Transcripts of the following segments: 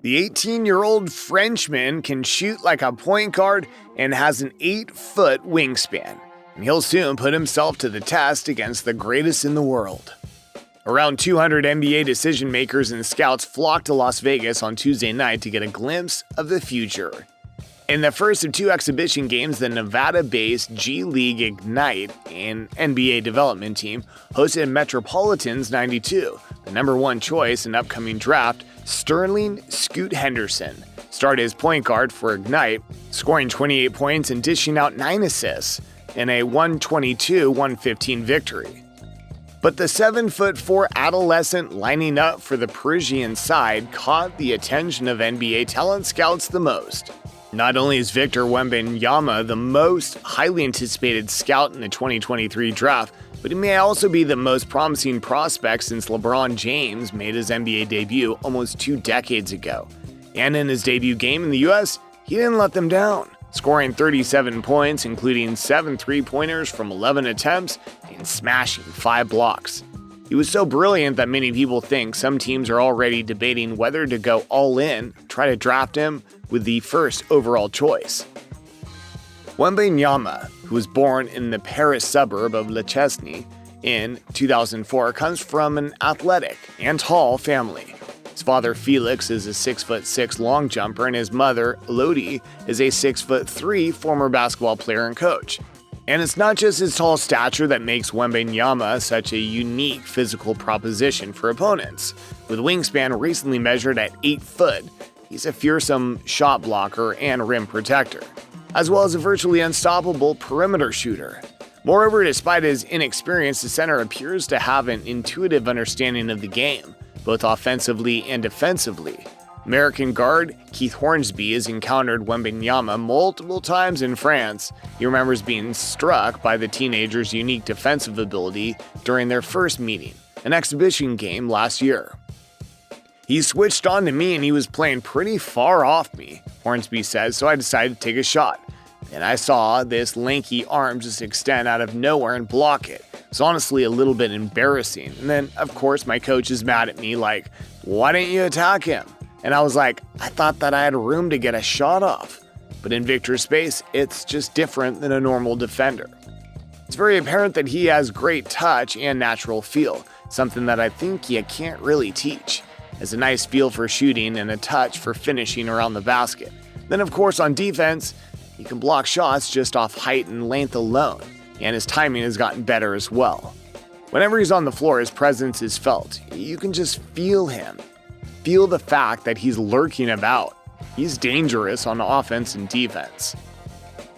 The 18-year-old Frenchman can shoot like a point guard and has an 8-foot wingspan, and he'll soon put himself to the test against the greatest in the world. Around 200 NBA decision makers and scouts flocked to Las Vegas on Tuesday night to get a glimpse of the future. In the first of two exhibition games, the Nevada-based G League Ignite, an NBA development team, hosted Metropolitans 92, the number one choice in upcoming draft. Sterling Scoot Henderson started as point guard for Ignite, scoring 28 points and dishing out 9 assists in a 122-115 victory. But the 7'4" adolescent lining up for the Parisian side caught the attention of NBA talent scouts the most. Not only is Victor Wembanyama the most highly anticipated scout in the 2023 draft, but he may also be the most promising prospect since LeBron James made his NBA debut almost 2 decades ago. And in his debut game in the US, he didn't let them down, scoring 37 points, including 7 three-pointers from 11 attempts and smashing 5 blocks. He was so brilliant that many people think some teams are already debating whether to go all in, try to draft him with the first overall choice. Wembanyama, who was born in the Paris suburb of Le Chesney in 2004, comes from an athletic and tall family. His father, Felix, is a 6'6" long jumper, and his mother, Elodie, is a 6'3" former basketball player and coach. And it's not just his tall stature that makes Wembanyama such a unique physical proposition for opponents. With wingspan recently measured at 8 foot, he's a fearsome shot blocker and rim protector, as well as a virtually unstoppable perimeter shooter. Moreover, despite his inexperience, the center appears to have an intuitive understanding of the game, both offensively and defensively. American guard Keith Hornsby has encountered Wembanyama multiple times in France. He remembers being struck by the teenager's unique defensive ability during their first meeting, an exhibition game last year. "He switched on to me and he was playing pretty far off me," Hornsby says, "so I decided to take a shot. And I saw this lanky arm just extend out of nowhere and block it. It's honestly a little bit embarrassing. And then, of course, my coach is mad at me like, 'Why didn't you attack him?' And I was like, I thought that I had room to get a shot off. But in Victor's space, it's just different than a normal defender. It's very apparent that he has great touch and natural feel, something that I think you can't really teach. Has a nice feel for shooting and a touch for finishing around the basket. Then, of course, on defense, he can block shots just off height and length alone, and his timing has gotten better as well. Whenever he's on the floor, his presence is felt. You can just feel him. Feel the fact that he's lurking about. He's dangerous on offense and defense."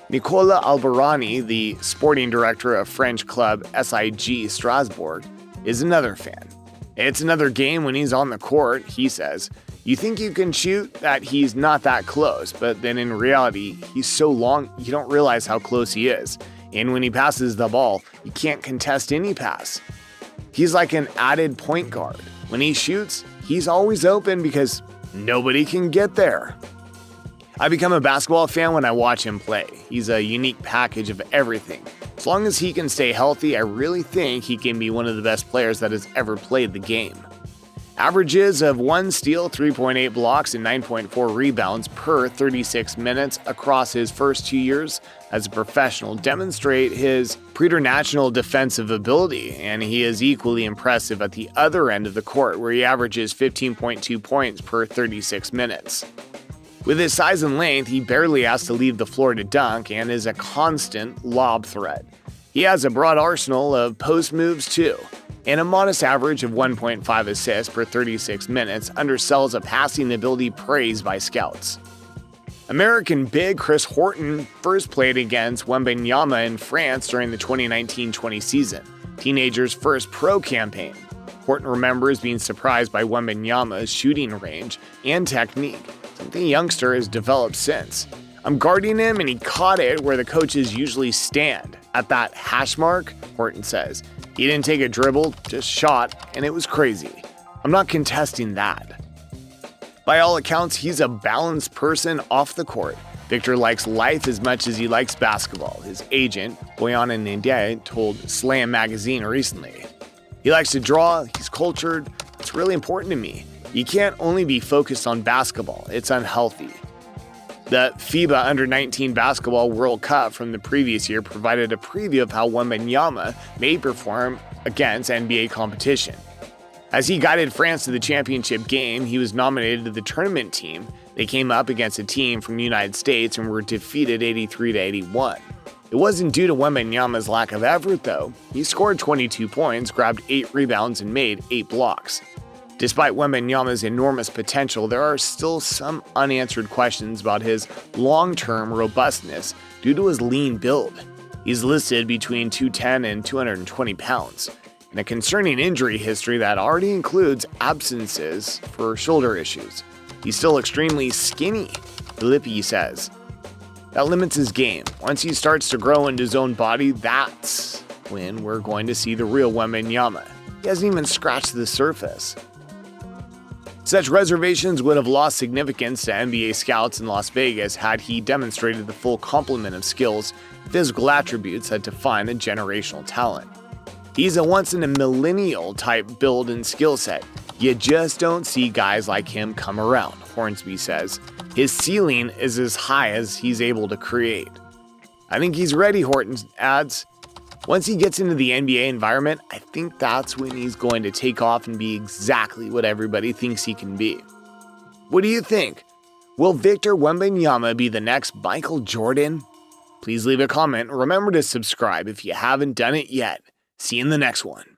Nicola Albarani, the sporting director of French club SIG Strasbourg, is another fan. "It's another game when he's on the court," he says. "You think you can shoot that he's not that close, but then in reality, he's so long you don't realize how close he is. And when he passes the ball, you can't contest any pass. He's like an added point guard. When he shoots, he's always open because nobody can get there." "I become a basketball fan when I watch him play. He's a unique package of everything. As long as he can stay healthy, I really think he can be one of the best players that has ever played the game." Averages of 1 steal, 3.8 blocks, and 9.4 rebounds per 36 minutes across his first 2 years as a professional demonstrate his preternatural defensive ability, and he is equally impressive at the other end of the court, where he averages 15.2 points per 36 minutes. With his size and length, he barely has to leave the floor to dunk and is a constant lob threat. He has a broad arsenal of post moves too, and a modest average of 1.5 assists per 36 minutes undersells a passing ability praised by scouts. American big Chris Horton first played against Wembanyama in France during the 2019-20 season, teenager's first pro campaign. Horton remembers being surprised by Wembanyama's shooting range and technique, something the youngster has developed since. "I'm guarding him and he caught it where the coaches usually stand, at that hash mark," Horton says. "He didn't take a dribble, just shot, and it was crazy. I'm not contesting that." By all accounts, he's a balanced person off the court. Victor likes life as much as he likes basketball, his agent, Boyana Ndiaye, told Slam magazine recently. "He likes to draw, he's cultured, it's really important to me. You can't only be focused on basketball, it's unhealthy. The FIBA Under-19 Basketball World Cup from the previous year provided a preview of how Wembanyama may perform against NBA competition. As he guided France to the championship game, he was nominated to the tournament team. They came up against a team from the United States and were defeated 83-81. It wasn't due to Wembanyama's lack of effort, though. He scored 22 points, grabbed 8 rebounds, and made 8 blocks. Despite Wembanyama's enormous potential, there are still some unanswered questions about his long-term robustness due to his lean build. He's listed between 210 and 220 pounds, and a concerning injury history that already includes absences for shoulder issues. He's still extremely skinny, Filippi says. That limits his game. Once he starts to grow into his own body, that's when we're going to see the real Wembanyama. He hasn't even scratched the surface. Such reservations would have lost significance to NBA scouts in Las Vegas had he demonstrated the full complement of skills, physical attributes that define a generational talent. He's a once-in-a-millennial type build and skill set. You just don't see guys like him come around, Hornsby says. His ceiling is as high as he's able to create. I think he's ready, Horton adds. Once he gets into the NBA environment, I think that's when he's going to take off and be exactly what everybody thinks he can be. What do you think? Will Victor Wembanyama be the next Michael Jordan? Please leave a comment. Remember to subscribe if you haven't done it yet. See you in the next one.